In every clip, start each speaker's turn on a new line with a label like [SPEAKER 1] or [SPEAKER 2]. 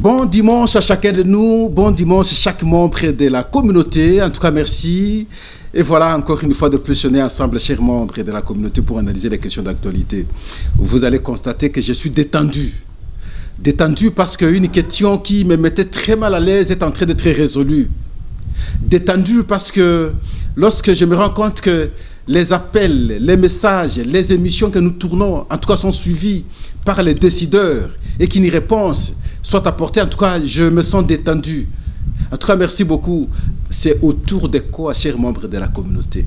[SPEAKER 1] Bon dimanche à chacun de nous, bon dimanche à chaque membre de la communauté. En tout cas, merci. Et voilà, encore une fois de plus, on est ensemble, chers membres de la communauté, pour analyser les questions d'actualité. Vous allez constater que je suis détendu. Détendu parce qu'une question qui me mettait très mal à l'aise est en train d'être résolue. Détendu parce que lorsque je me rends compte que les appels, les messages, les émissions que nous tournons, en tout cas, sont suivis par les décideurs et qu'une réponse soit apportée, en tout cas, je me sens détendu. En tout cas, merci beaucoup. C'est autour de quoi, chers membres de la communauté?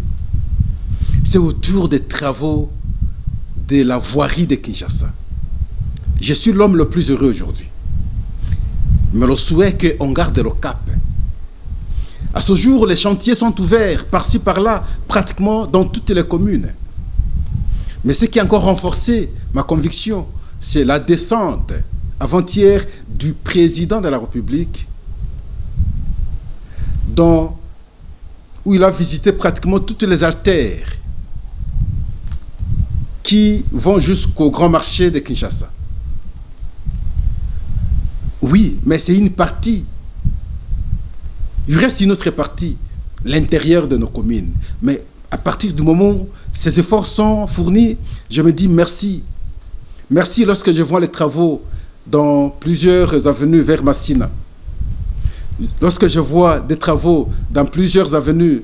[SPEAKER 1] C'est autour des travaux de la voirie de Kinshasa. Je suis l'homme le plus heureux aujourd'hui. Mais le souhait qu'on garde le cap. À ce jour, les chantiers sont ouverts par-ci, par-là, pratiquement dans toutes les communes. Mais ce qui a encore renforcé ma conviction, c'est la descente avant-hier du président de la République, où il a visité pratiquement toutes les artères qui vont jusqu'au grand marché de Kinshasa. Oui, mais c'est une partie. Il reste une autre partie, l'intérieur de nos communes. Mais à partir du moment où ces efforts sont fournis, je me dis merci. Merci lorsque je vois les travaux dans plusieurs avenues vers Massina. Lorsque je vois des travaux dans plusieurs avenues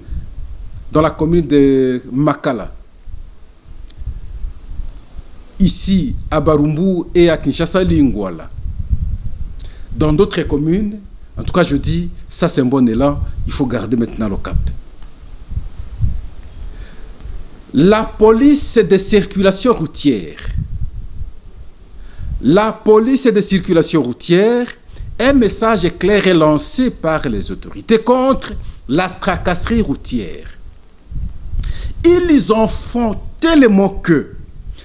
[SPEAKER 1] dans la commune de Makala, ici à Barumbu et à Kinshasa Lingwala, dans d'autres communes, en tout cas je dis, ça c'est un bon élan, il faut garder maintenant le cap. La police de circulation routière. La police de circulation routière, un message clair est lancé par les autorités contre la tracasserie routière. Ils en font tellement que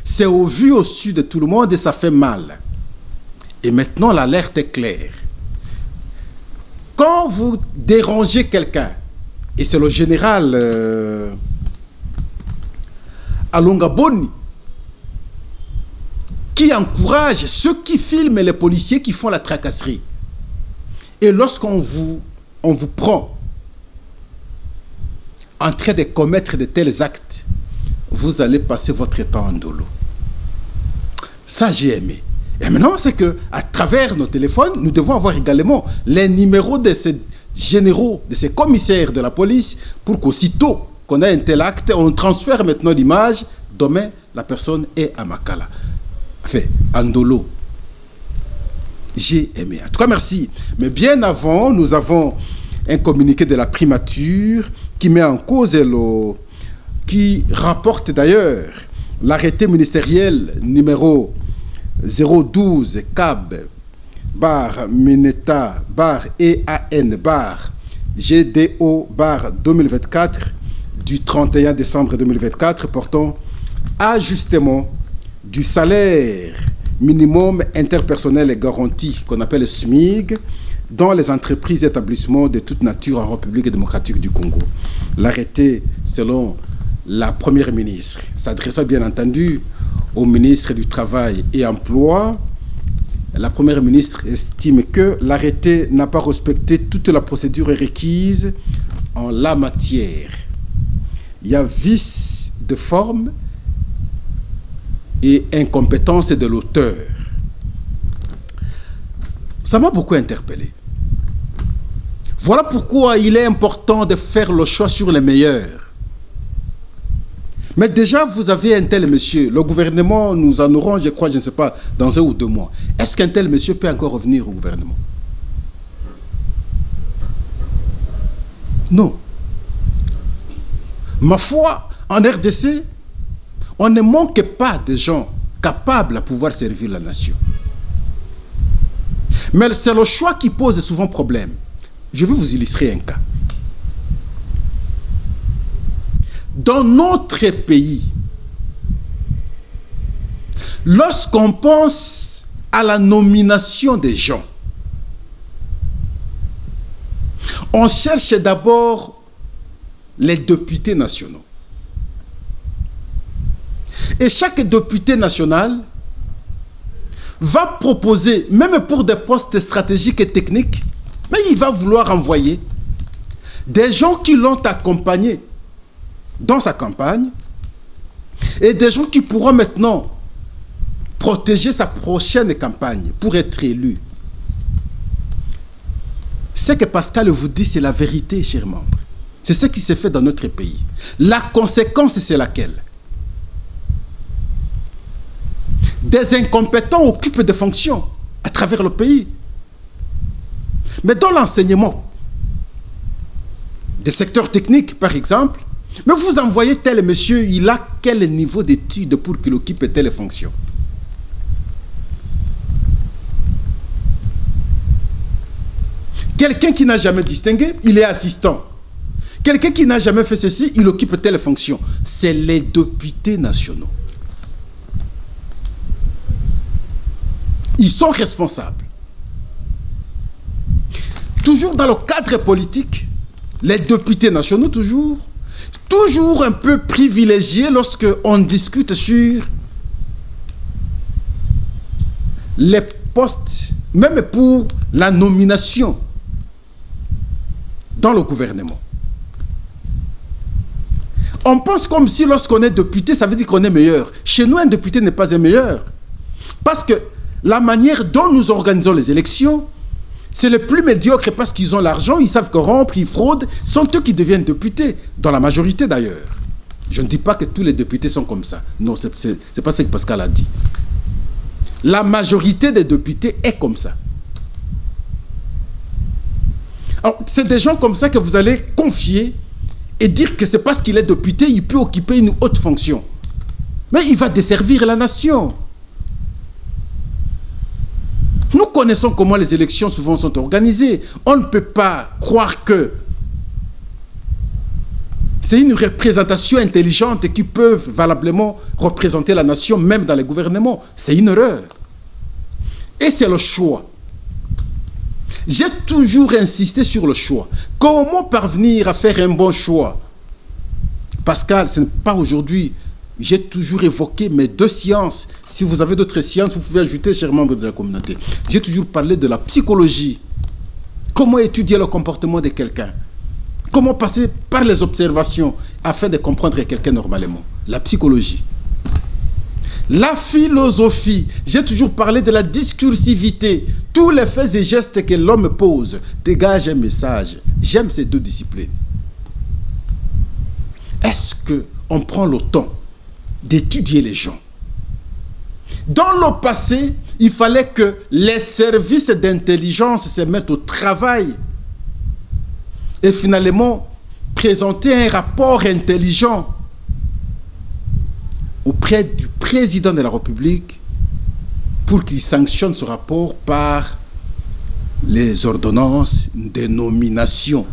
[SPEAKER 1] c'est au vu au su de tout le monde et ça fait mal. Et maintenant, l'alerte est claire. Quand vous dérangez quelqu'un, et c'est le général Alonga Boni qui encourage ceux qui filment les policiers qui font la tracasserie. Et lorsqu'on vous prend en train de commettre de tels actes, vous allez passer votre temps en dolo. Ça, j'ai aimé. Et maintenant, c'est qu'à travers nos téléphones, nous devons avoir également les numéros de ces généraux, de ces commissaires de la police, pour qu'aussitôt qu'on a un tel acte, on transfère maintenant l'image. Demain, la personne est à Makala. Enfin, en dolo. J'ai aimé. En tout cas, merci. Mais bien avant, nous avons un communiqué de la primature qui met en cause qui rapporte d'ailleurs l'arrêté ministériel numéro 012 CAB bar Mineta bar EAN bar GDO bar 2024 du 31 décembre 2024 portant ajustement du salaire minimum interpersonnel et garanti qu'on appelle SMIG dans les entreprises et établissements de toute nature en République démocratique du Congo. L'arrêté, selon la première ministre, s'adressant bien entendu au ministre du Travail et Emploi, la première ministre estime que l'arrêté n'a pas respecté toute la procédure requise en la matière. Il y a vice de forme et incompétence de l'auteur. Ça m'a beaucoup interpellé. Voilà pourquoi il est important de faire le choix sur les meilleurs. Mais déjà, vous avez un tel monsieur. Le gouvernement, nous en aurons, je crois, je ne sais pas, dans 1 ou 2 mois. Est-ce qu'un tel monsieur peut encore revenir au gouvernement? Non. Ma foi, en RDC, on ne manque pas de gens capables à pouvoir servir la nation. Mais c'est le choix qui pose souvent problème. Je vais vous illustrer un cas. Dans notre pays, lorsqu'on pense à la nomination des gens, on cherche d'abord les députés nationaux. Et chaque député national va proposer, même pour des postes stratégiques et techniques, mais il va vouloir envoyer des gens qui l'ont accompagné dans sa campagne et des gens qui pourront maintenant protéger sa prochaine campagne pour être élu. Ce que Pascal vous dit, c'est la vérité, chers membres. C'est ce qui s'est fait dans notre pays. La conséquence, c'est laquelle? Des incompétents occupent des fonctions à travers le pays. Mais dans l'enseignement, des secteurs techniques, par exemple, mais vous envoyez tel monsieur, il a quel niveau d'études pour qu'il occupe telle fonction? Quelqu'un qui n'a jamais distingué, il est assistant. Quelqu'un qui n'a jamais fait ceci, il occupe telle fonction. C'est les députés nationaux. Ils sont responsables. Toujours dans le cadre politique, les députés nationaux, toujours un peu privilégiés lorsque on discute sur les postes, même pour la nomination dans le gouvernement. On pense comme si lorsqu'on est député, ça veut dire qu'on est meilleur. Chez nous, un député n'est pas un meilleur. Parce que la manière dont nous organisons les élections, c'est les plus médiocres parce qu'ils ont l'argent, ils savent corrompre, ils fraudent, sont eux qui deviennent députés, dans la majorité d'ailleurs. Je ne dis pas que tous les députés sont comme ça. Non, c'est pas ce que Pascal a dit. La majorité des députés est comme ça. C'est des gens comme ça que vous allez confier et dire que c'est parce qu'il est député, il peut occuper une haute fonction. Mais il va desservir la nation. Nous connaissons comment les élections souvent sont organisées. On ne peut pas croire que c'est une représentation intelligente qui peut valablement représenter la nation, même dans les gouvernements. C'est une erreur. Et c'est le choix. J'ai toujours insisté sur le choix. Comment parvenir à faire un bon choix? Pascal, ce n'est pas aujourd'hui. J'ai toujours évoqué mes deux sciences. Si vous avez d'autres sciences, vous pouvez ajouter, chers membres de la communauté. J'ai toujours parlé de la psychologie. Comment étudier le comportement de quelqu'un? Comment passer par les observations afin de comprendre quelqu'un normalement? La psychologie. La philosophie. J'ai toujours parlé de la discursivité. Tous les faits et gestes que l'homme pose dégagent un message. J'aime ces deux disciplines. Est-ce qu'on prend le temps d'étudier les gens? Dans le passé, il fallait que les services d'intelligence se mettent au travail et finalement présenter un rapport intelligent auprès du président de la République pour qu'il sanctionne ce rapport par les ordonnances de nomination.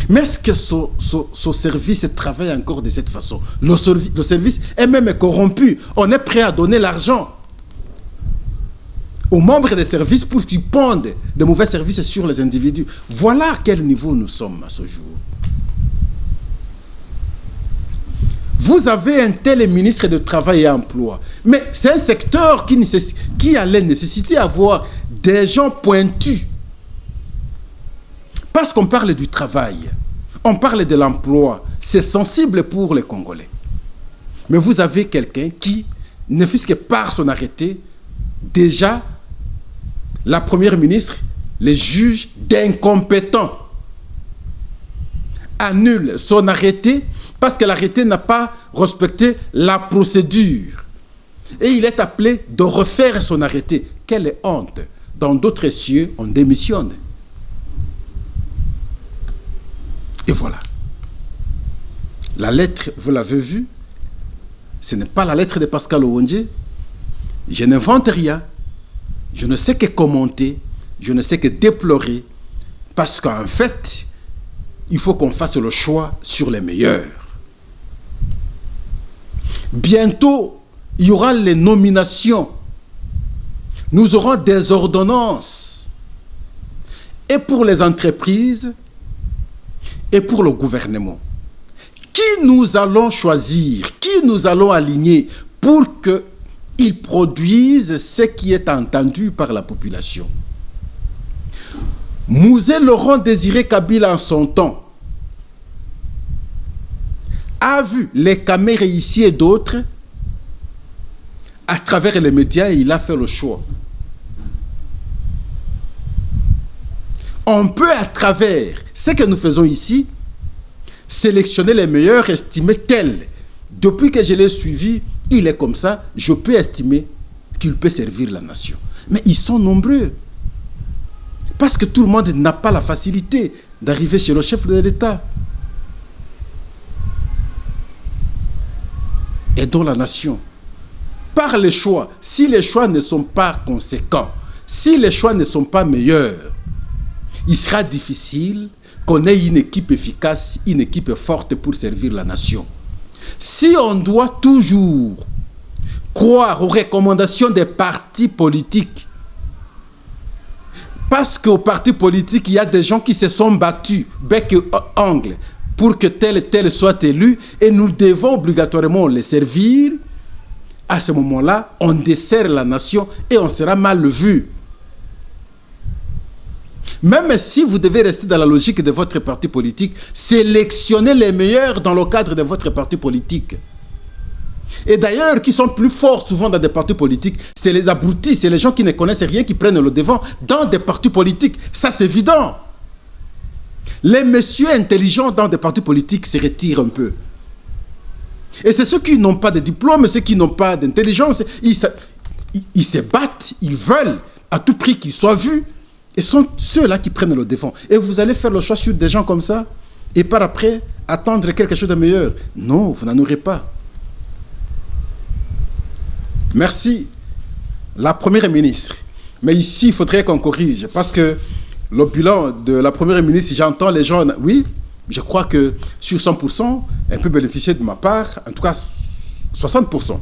[SPEAKER 1] Mais est-ce que ce service travaille encore de cette façon? Le service est même corrompu. On est prêt à donner l'argent aux membres des services pour qu'ils pondent de mauvais services sur les individus. Voilà à quel niveau nous sommes à ce jour. Vous avez un tel ministre de Travail et Emploi, mais c'est un secteur qui allait nécessiter d'avoir des gens pointus. Parce qu'on parle du travail, on parle de l'emploi, c'est sensible pour les Congolais. Mais vous avez quelqu'un qui, ne fût-ce que par son arrêté, déjà, la première ministre les juge d'incompétents, annule son arrêté parce que l'arrêté n'a pas respecté la procédure. Et il est appelé de refaire son arrêté. Quelle honte! Dans d'autres cieux, on démissionne. Et voilà. La lettre, vous l'avez vue, ce n'est pas la lettre de Pascal Owondje. Je n'invente rien. Je ne sais que commenter. Je ne sais que déplorer. Parce qu'en fait, il faut qu'on fasse le choix sur les meilleurs. Bientôt, il y aura les nominations. Nous aurons des ordonnances. Et pour les entreprises, et pour le gouvernement. Qui nous allons choisir? Qui nous allons aligner pour que Ils produisent ce qui est entendu par la population. Mouzé Laurent Désiré Kabila en son temps a vu les caméras ici et d'autres à travers les médias et il a fait le choix. On peut à travers ce que nous faisons ici sélectionner les meilleurs, estimer tel. Depuis que je l'ai suivi, il est comme ça, je peux estimer qu'il peut servir la nation. Mais ils sont nombreux. Parce que tout le monde n'a pas la facilité d'arriver chez le chef de l'État. Aidons la nation. Par les choix, si les choix ne sont pas conséquents, si les choix ne sont pas meilleurs, il sera difficile qu'on ait une équipe efficace, une équipe forte pour servir la nation. Si on doit toujours croire aux recommandations des partis politiques, parce qu'aux partis politiques, il y a des gens qui se sont battus, bec et ongle, pour que tel et tel soit élu, et nous devons obligatoirement les servir, à ce moment-là, on dessert la nation et on sera mal vu. Même si vous devez rester dans la logique de votre parti politique, sélectionnez les meilleurs dans le cadre de votre parti politique. Et d'ailleurs, qui sont plus forts souvent dans des partis politiques, c'est les abrutis, c'est les gens qui ne connaissent rien, qui prennent le devant dans des partis politiques. Ça, c'est évident. Les messieurs intelligents dans des partis politiques se retirent un peu. Et c'est ceux qui n'ont pas de diplôme, ceux qui n'ont pas d'intelligence, ils se battent, ils veulent à tout prix qu'ils soient vus. Et sont ceux-là qui prennent le devant. Et vous allez faire le choix sur des gens comme ça, et par après, attendre quelque chose de meilleur. Non, vous n'en aurez pas. Merci, la première ministre. Mais ici, il faudrait qu'on corrige, parce que le bilan de la première ministre, j'entends les gens, oui, je crois que sur 100%, elle peut bénéficier de ma part, en tout cas 60%.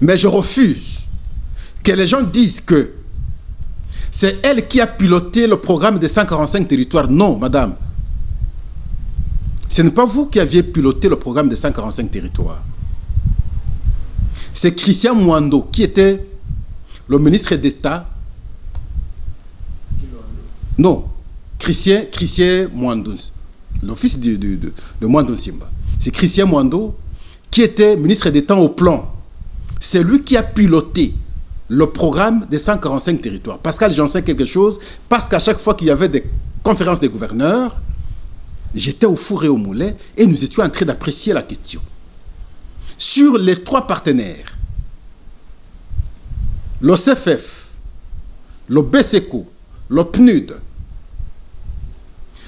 [SPEAKER 1] Mais je refuse que les gens disent que c'est elle qui a piloté le programme des 145 territoires. Non, madame. Ce n'est pas vous qui aviez piloté le programme des 145 territoires. C'est Christian Mwando qui était le ministre d'État. Non, Christian Mwando, le fils de Mwando Simba. C'est Christian Mwando qui était ministre d'État au plan. C'est lui qui a piloté le programme des 145 territoires. Pascal, j'en sais quelque chose, parce qu'à chaque fois qu'il y avait des conférences des gouverneurs, j'étais au four et au moulin et nous étions en train d'apprécier la question. Sur les 3 partenaires, le CFF, le BSECO, le PNUD,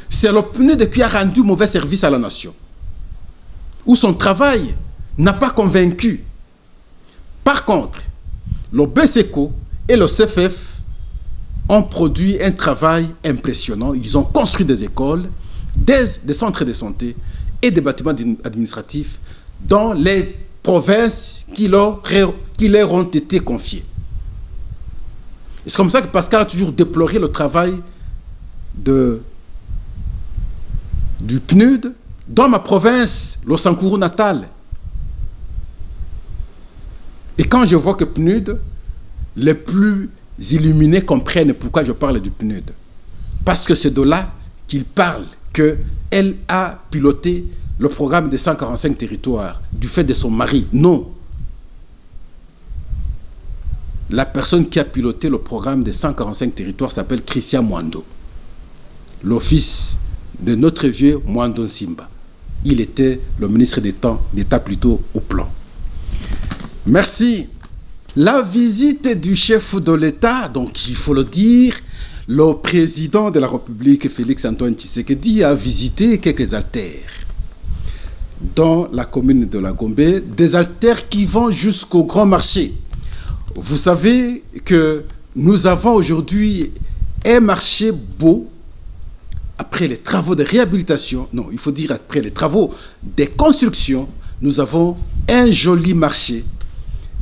[SPEAKER 1] c'est le PNUD qui a rendu mauvais service à la nation, où son travail n'a pas convaincu. Par contre, le BSECO et le CFF ont produit un travail impressionnant. Ils ont construit des écoles, des centres de santé et des bâtiments administratifs dans les provinces qui leur ont été confiées. C'est comme ça que Pascal a toujours déploré le travail du PNUD dans ma province, le Sankourou natal. Et quand je vois que PNUD, les plus illuminés comprennent pourquoi je parle du PNUD. Parce que c'est de là qu'il parle, qu'elle a piloté le programme des 145 territoires du fait de son mari. Non. La personne qui a piloté le programme des 145 territoires s'appelle Christian Mwando, le fils de notre vieux Mwando Simba. Il était le ministre d'État plutôt au plan. Merci. La visite du chef de l'État, donc il faut le dire, le président de la République, Félix-Antoine Tshisekedi, a visité quelques artères dans la commune de la Gombe, des artères qui vont jusqu'au grand marché. Vous savez que nous avons aujourd'hui un marché beau, après les travaux de réhabilitation, non, il faut dire après les travaux de construction, nous avons un joli marché.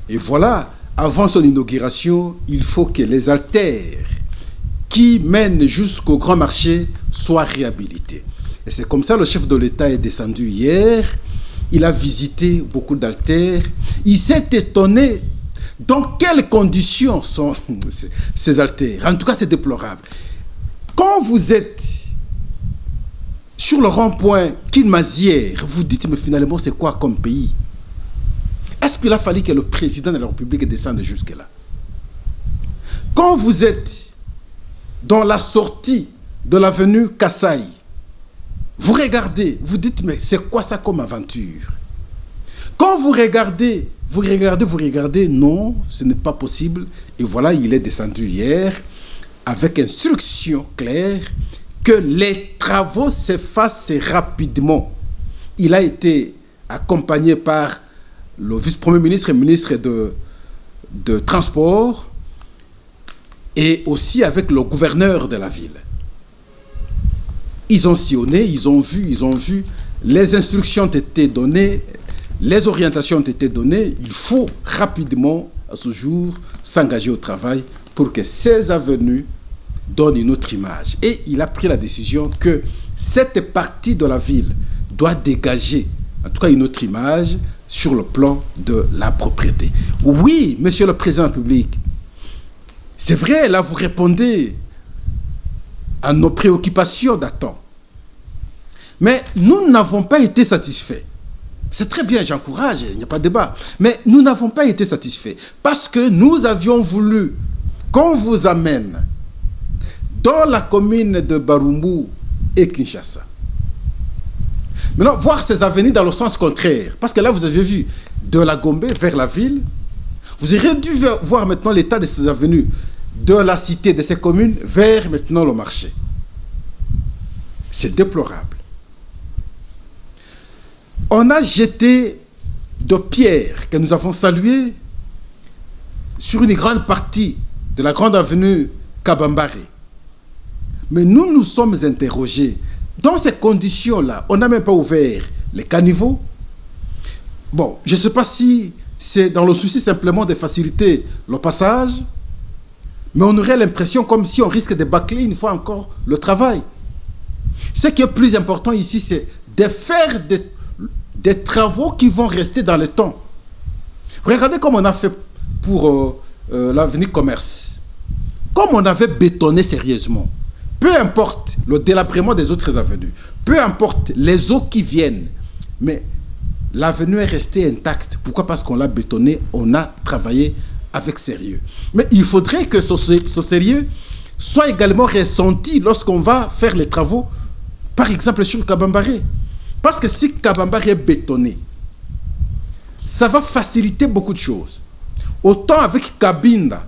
[SPEAKER 1] Et voilà, avant son inauguration, il faut que les artères qui mènent jusqu'au grand marché soient réhabilitées. Et c'est comme ça que le chef de l'État est descendu hier. Il a visité beaucoup d'artères. Il s'est étonné Dans quelles conditions sont ces artères? En tout cas, c'est déplorable. Quand vous êtes sur le rond-point Kinmazière, vous dites, mais finalement, c'est quoi comme pays? Est-ce qu'il a fallu que le président de la République descende jusque-là? Quand vous êtes dans la sortie de l'avenue Kassai, vous regardez, vous dites, mais c'est quoi ça comme aventure? Quand vous regardez, non, ce n'est pas possible. Et voilà, il est descendu hier avec instruction claire que les travaux s'effacent rapidement. Il a été accompagné par le vice-premier ministre et ministre de Transport et aussi avec le gouverneur de la ville. Ils ont sillonné, ils ont vu, les instructions ont été données, les orientations ont été données. Il faut rapidement, à ce jour, s'engager au travail pour que ces avenues donnent une autre image. Et il a pris la décision que cette partie de la ville doit dégager, en tout cas, une autre image sur le plan de la propriété. Oui, monsieur le président de la République, c'est vrai, là, vous répondez à nos préoccupations datant. Mais nous n'avons pas été satisfaits. C'est très bien, j'encourage, il n'y a pas de débat. Mais nous n'avons pas été satisfaits parce que nous avions voulu qu'on vous amène dans la commune de Barumbu et Kinshasa. Maintenant, voir ces avenues dans le sens contraire. Parce que là, vous avez vu de la Gombe vers la ville. Vous auriez dû voir maintenant l'état de ces avenues de la cité, de ces communes, vers maintenant le marché. C'est déplorable. On a jeté de pierres que nous avons saluées sur une grande partie de la grande avenue Kabambare. Mais nous nous sommes interrogés. Dans ces conditions-là, on n'a même pas ouvert les caniveaux. Bon, je ne sais pas si c'est dans le souci simplement de faciliter le passage, mais on aurait l'impression comme si on risque de bâcler une fois encore le travail. Ce qui est plus important ici, c'est de faire des travaux qui vont rester dans le temps. Regardez comme on a fait pour l'avenue Commerce. Comme on avait bétonné sérieusement. Peu importe le délabrement des autres avenues, peu importe les eaux qui viennent, mais l'avenue est restée intacte. Pourquoi? Parce qu'on l'a bétonné, on a travaillé avec sérieux. Mais il faudrait que ce sérieux soit également ressenti lorsqu'on va faire les travaux, par exemple sur Kabambare. Parce que si Kabambare est bétonné, ça va faciliter beaucoup de choses. Autant avec Kabinda,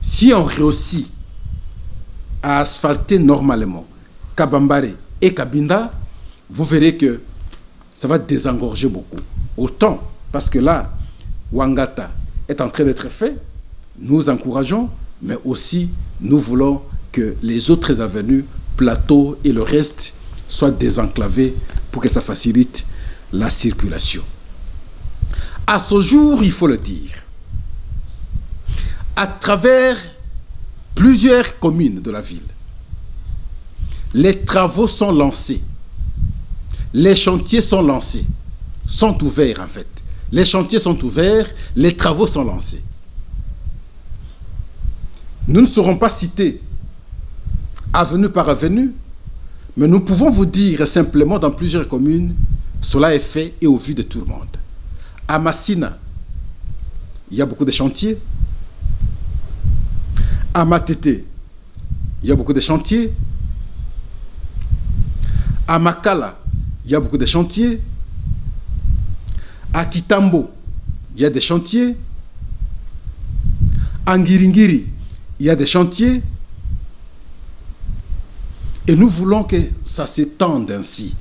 [SPEAKER 1] si on réussit à asphalter normalement Kabambare et Kabinda, vous verrez que ça va désengorger beaucoup. Autant, parce que là, Wangata est en train d'être fait, nous encourageons, mais aussi nous voulons que les autres avenues, plateaux et le reste soient désenclavés pour que ça facilite la circulation. À ce jour, il faut le dire, à travers plusieurs communes de la ville, les travaux sont lancés. Les chantiers sont lancés, sont ouverts en fait. Les chantiers sont ouverts, les travaux sont lancés. Nous ne serons pas cités avenue par avenue, mais nous pouvons vous dire simplement dans plusieurs communes, cela est fait et au vu de tout le monde. À Massina, il y a beaucoup de chantiers. À Matete, il y a beaucoup de chantiers. À Makala, il y a beaucoup de chantiers. À Kitambo, il y a des chantiers. À Ngiringiri, il y a des chantiers. Et nous voulons que ça s'étende ainsi.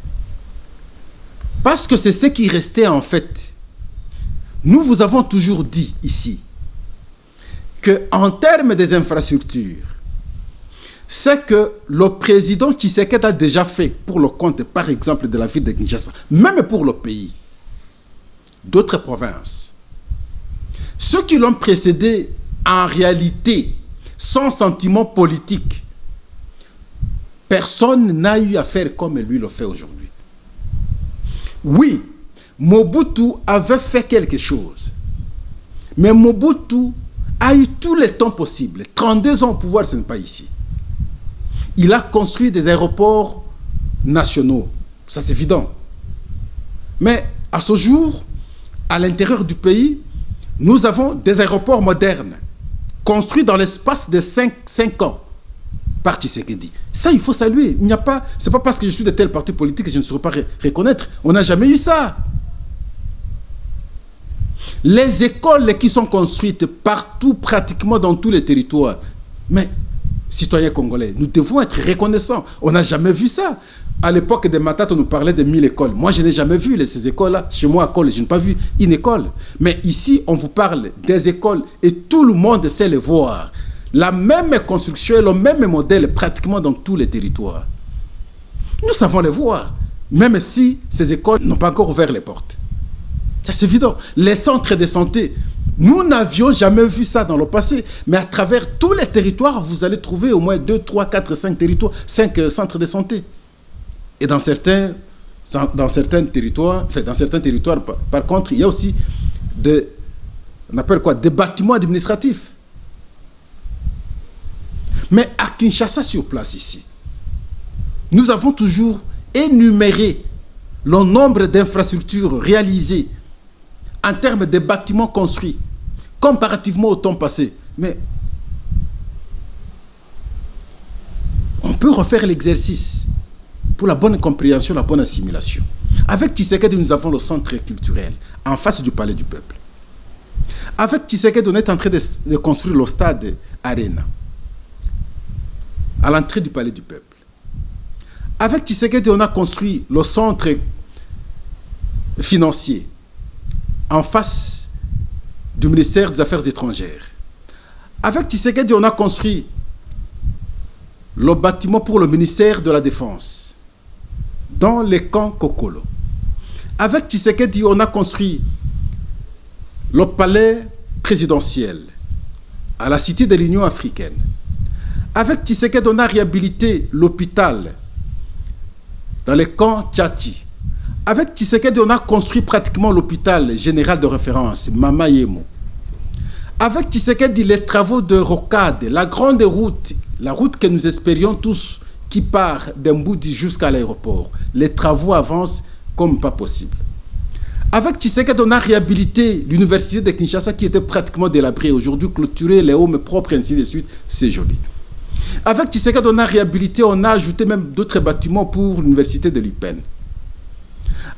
[SPEAKER 1] Parce que c'est ce qui restait en fait. Nous vous avons toujours dit ici qu'en termes des infrastructures, ce que le président Tshisekedi a déjà fait pour le compte, par exemple, de la ville de Kinshasa, même pour le pays, d'autres provinces, ceux qui l'ont précédé, en réalité, sans sentiment politique, personne n'a eu à faire comme lui le fait aujourd'hui. Oui, Mobutu avait fait quelque chose, Mais Mobutu a eu tous les temps possibles. 32 ans au pouvoir, ce n'est pas ici. Il a construit des aéroports nationaux. Ça, c'est évident. Mais à ce jour, à l'intérieur du pays, nous avons des aéroports modernes, construits dans l'espace de 5 ans par Tshisekedi. Ça, il faut saluer. Il n'y a pas, c'est pas parce que je suis de tel parti politique que je ne saurais pas reconnaître. On n'a jamais eu ça. Les écoles qui sont construites partout, pratiquement dans tous les territoires. Mais, citoyens congolais, nous devons être reconnaissants. On n'a jamais vu ça. À l'époque des Matata, on nous parlait de 1000 écoles. Moi, je n'ai jamais vu ces écoles-là. Chez moi, à Col, je n'ai pas vu une école. Mais ici, on vous parle des écoles et tout le monde sait les voir. La même construction et le même modèle pratiquement dans tous les territoires. Nous savons les voir, même si ces écoles n'ont pas encore ouvert les portes. Ça, c'est évident. Les centres de santé, nous n'avions jamais vu ça dans le passé. Mais à travers tous les territoires, vous allez trouver au moins 2, 3, 4, 5 territoires, 5 centres de santé. Et dans certains territoires, par contre, il y a aussi on appelle quoi, des bâtiments administratifs. Mais à Kinshasa, sur place ici, nous avons toujours énuméré le nombre d'infrastructures réalisées en termes de bâtiments construits, comparativement au temps passé. Mais on peut refaire l'exercice pour la bonne compréhension, la bonne assimilation. Avec Tshisekedi, nous avons le centre culturel en face du palais du peuple. Avec Tshisekedi, on est en train de construire le stade Arena à l'entrée du palais du peuple. Avec Tshisekedi, on a construit le centre financier en face du ministère des Affaires étrangères. Avec Tshisekedi, on a construit le bâtiment pour le ministère de la Défense dans les camps Kokolo. Avec Tshisekedi, on a construit le palais présidentiel à la Cité de l'Union africaine. Avec Tshisekedi, on a réhabilité l'hôpital dans les camps Tchati. Avec Tshisekedi, on a construit pratiquement l'hôpital général de référence, Mama Yemo. Avec Tshisekedi, les travaux de rocade, la grande route, la route que nous espérions tous, qui part d'Mboudi jusqu'à l'aéroport. Les travaux avancent comme pas possible. Avec Tshisekedi, on a réhabilité l'université de Kinshasa qui était pratiquement délabrée. Aujourd'hui, clôturée, les hommes propres, ainsi de suite. C'est joli. Avec Tshisekedi, on a réhabilité, on a ajouté même d'autres bâtiments pour l'université de l'UPEN.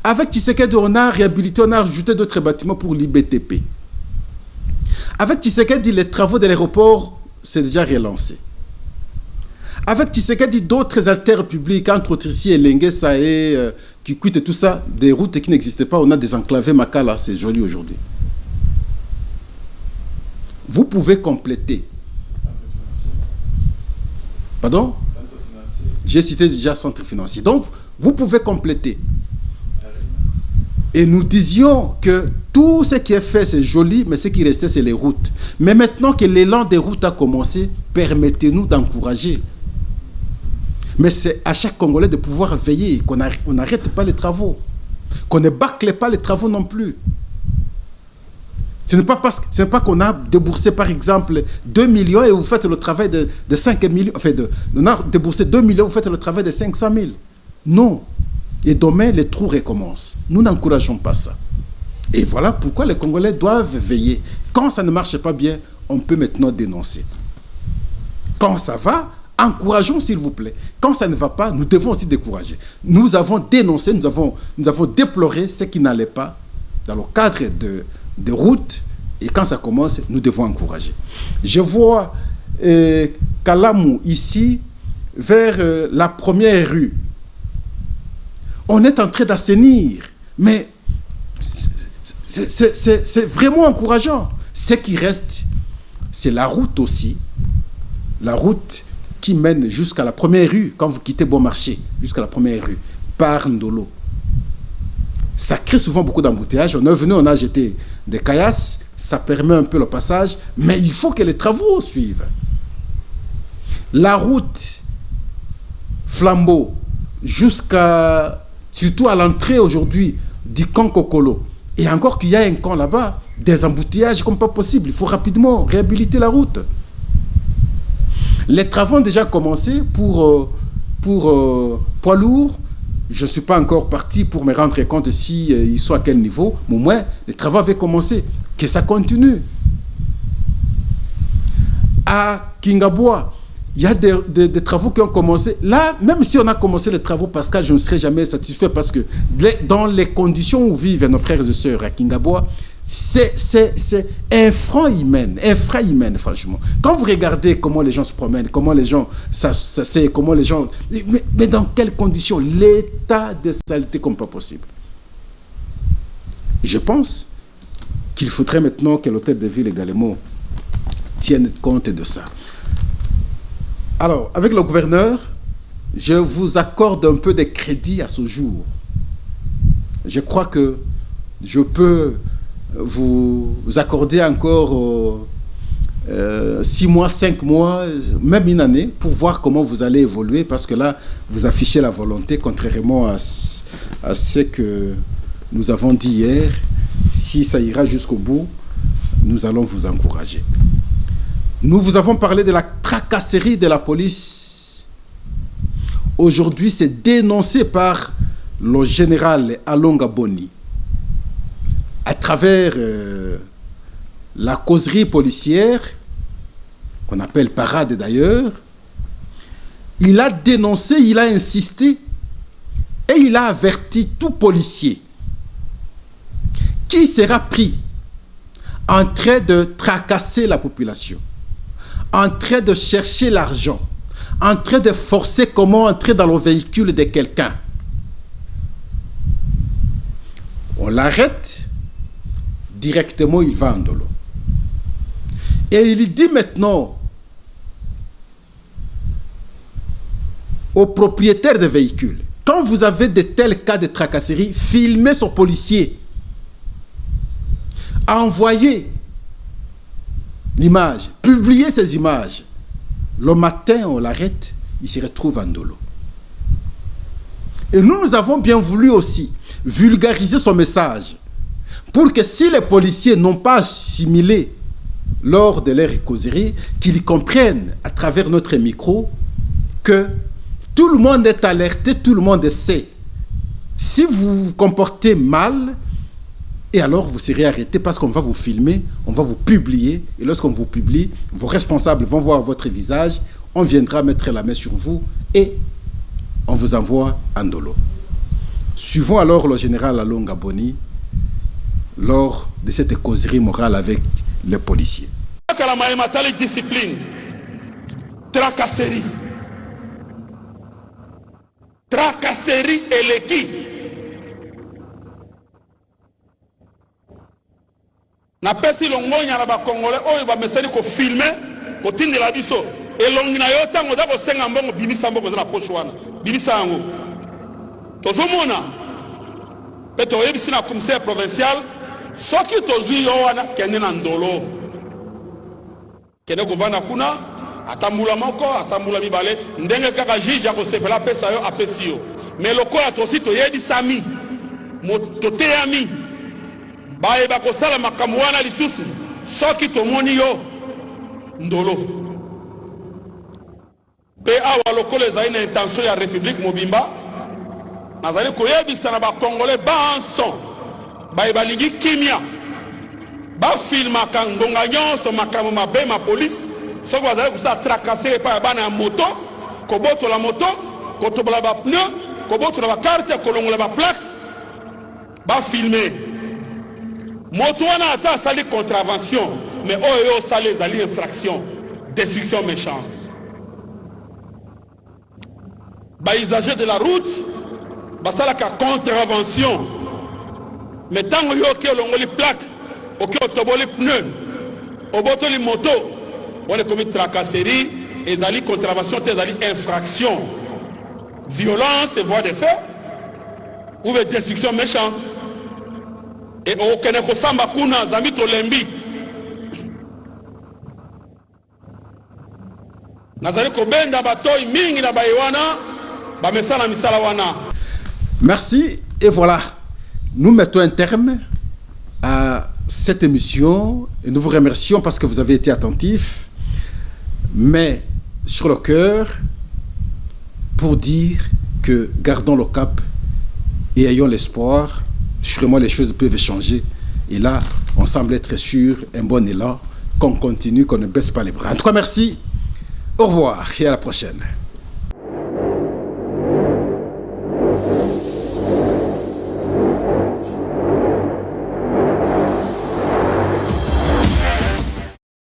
[SPEAKER 1] Avec Tshisekedi, on a réhabilité, on a ajouté d'autres bâtiments pour l'IBTP. Avec Tshisekedi, les travaux de l'aéroport, c'est déjà relancé. Avec Tshisekedi, d'autres artères publiques, entre autres ici, Lengesa et Kikwit et tout ça, des routes qui n'existaient pas, on a désenclavé Makala, c'est joli aujourd'hui. Vous pouvez compléter. Pardon? J'ai cité déjà centre financier. Donc, vous pouvez compléter. Et nous disions que tout ce qui est fait, c'est joli, mais ce qui restait, c'est les routes. Mais maintenant que l'élan des routes a commencé, permettez-nous d'encourager. Mais c'est à chaque Congolais de pouvoir veiller, qu'on n'arrête pas les travaux, qu'on ne bâcle pas les travaux non plus. Ce n'est pas qu'on a déboursé, par exemple, 2 millions et vous faites le travail de 5 millions. Enfin, on a déboursé 2 millions, vous faites le travail de 500 000. Non. Et demain, les trous recommencent. Nous n'encourageons pas ça. Et voilà pourquoi les Congolais doivent veiller. Quand ça ne marche pas bien, on peut maintenant dénoncer. Quand ça va, encourageons s'il vous plaît. Quand ça ne va pas, nous devons aussi décourager. Nous avons dénoncé, nous avons déploré ce qui n'allait pas dans le cadre de route. Et quand ça commence, nous devons encourager. Je vois Kalamou ici, vers la première rue. On est en train d'assainir, mais c'est vraiment encourageant. Ce qui reste, c'est la route aussi. La route qui mène jusqu'à la première rue, quand vous quittez Beaumarchais, jusqu'à la première rue, par Ndolo. Ça crée souvent beaucoup d'embouteillages. On est venu, on a jeté des caillasses, ça permet un peu le passage, mais il faut que les travaux suivent. La route Flambeau, surtout à l'entrée aujourd'hui du camp Kokolo, Et encore qu'il y a un camp là-bas, des embouteillages comme pas possible. Il faut rapidement réhabiliter la route. Les travaux ont déjà commencé pour poids lourds. Je ne suis pas encore parti pour me rendre compte si ils sont à quel niveau. Mais au moins, les travaux avaient commencé. Que ça continue. À Kingaboa, il y a des travaux qui ont commencé. Là, même si on a commencé les travaux, Pascal, je ne serai jamais satisfait parce que dans les conditions où vivent nos frères et sœurs à Kingaboa, c'est infra-humaine, franchement. Quand vous regardez comment les gens se promènent, comment les gens comment les gens... Mais dans quelles conditions? L'état de saleté comme pas possible. Je pense qu'il faudrait maintenant que l'hôtel de ville également tienne compte de ça. Alors, avec le gouverneur, je vous accorde un peu de crédit à ce jour. Je crois que je peux vous accorder encore 6 mois, 5 mois, même une année, pour voir comment vous allez évoluer, parce que là, vous affichez la volonté, contrairement à ce que nous avons dit hier. Si ça ira jusqu'au bout, nous allons vous encourager. Nous vous avons parlé de la tracasserie de la police. Aujourd'hui, c'est dénoncé par le général Alonga Boni à travers la causerie policière, qu'on appelle parade d'ailleurs. Il a dénoncé, il a insisté et il a averti tout policier qui sera pris en train de tracasser la population, en train de chercher l'argent, en train de forcer comment entrer dans le véhicule de quelqu'un. On l'arrête, directement il va en dolo. Et il dit maintenant aux propriétaires de véhicules, quand vous avez de tels cas de tracasserie, filmez ce policier. Envoyez l'image, publiez ces images. Le matin, on l'arrête, il se retrouve en dolo. Et nous avons bien voulu aussi vulgariser son message pour que si les policiers n'ont pas assimilé lors de leur causerie, qu'ils comprennent à travers notre micro que tout le monde est alerté, tout le monde sait. Si vous vous comportez mal, et alors vous serez arrêté parce qu'on va vous filmer, on va vous publier. Et lorsqu'on vous publie, vos responsables vont voir votre visage, on viendra mettre la main sur vous et on vous envoie en dolo. Suivons alors le général Alonga Boni lors de cette causerie morale avec les policiers.
[SPEAKER 2] Discipline, tracasserie et l'équipe. Na pesi longonya na ba congolais oyo ba meseli ko filmer ko tindela biso elongi na yo tango da ko senga mbongo bimisa mbongo na poche wana bimisa yango tozomona peto yebisi na commissaire provincial soki tozwi yo wana kende na ndolo kende kovanda kuna atambula moko atambula mibale ndenge kaka juge akosepela pesa yo apesi yo mais lokola tosi toyebisami toteyami baye bakosala makambo wana lisusu soki tomoni yo ndolo pe awa lokola ezali na intention ya république mobimba nazali koyebisa na bakongole banso baye balingi kimia bafilmaka ngonga nyonso makambo mabe ma polise soki bazali kosala tracasser epai ya bana ya moto kobotola moto kotobola bapneu kobotola bakarte kolongola baplaque bafilme moto wana ata asali contravention mais oyo osali ezali infraction destruction méchante baisager de la route basalaka contravention mais ntango yo oke olongoli plaque oke otoboli pneu obotoli moto wana ekomi tracasserie ezali contravention te ezali infraction violence et voie de fait ou destruction méchante. Et au Keneko Samba Kuna, Zami Tolembi. Nazali Kobenda Batoy, Mingi na Baïwana,
[SPEAKER 1] Merci, et voilà. Nous mettons un terme à cette émission et nous vous remercions parce que vous avez été attentifs, mais sur le cœur, pour dire que gardons le cap et ayons l'espoir. Sûrement les choses peuvent changer. Et là, on semble être sur un bon élan, qu'on continue, qu'on ne baisse pas les bras. En tout cas, merci, au revoir et à la prochaine.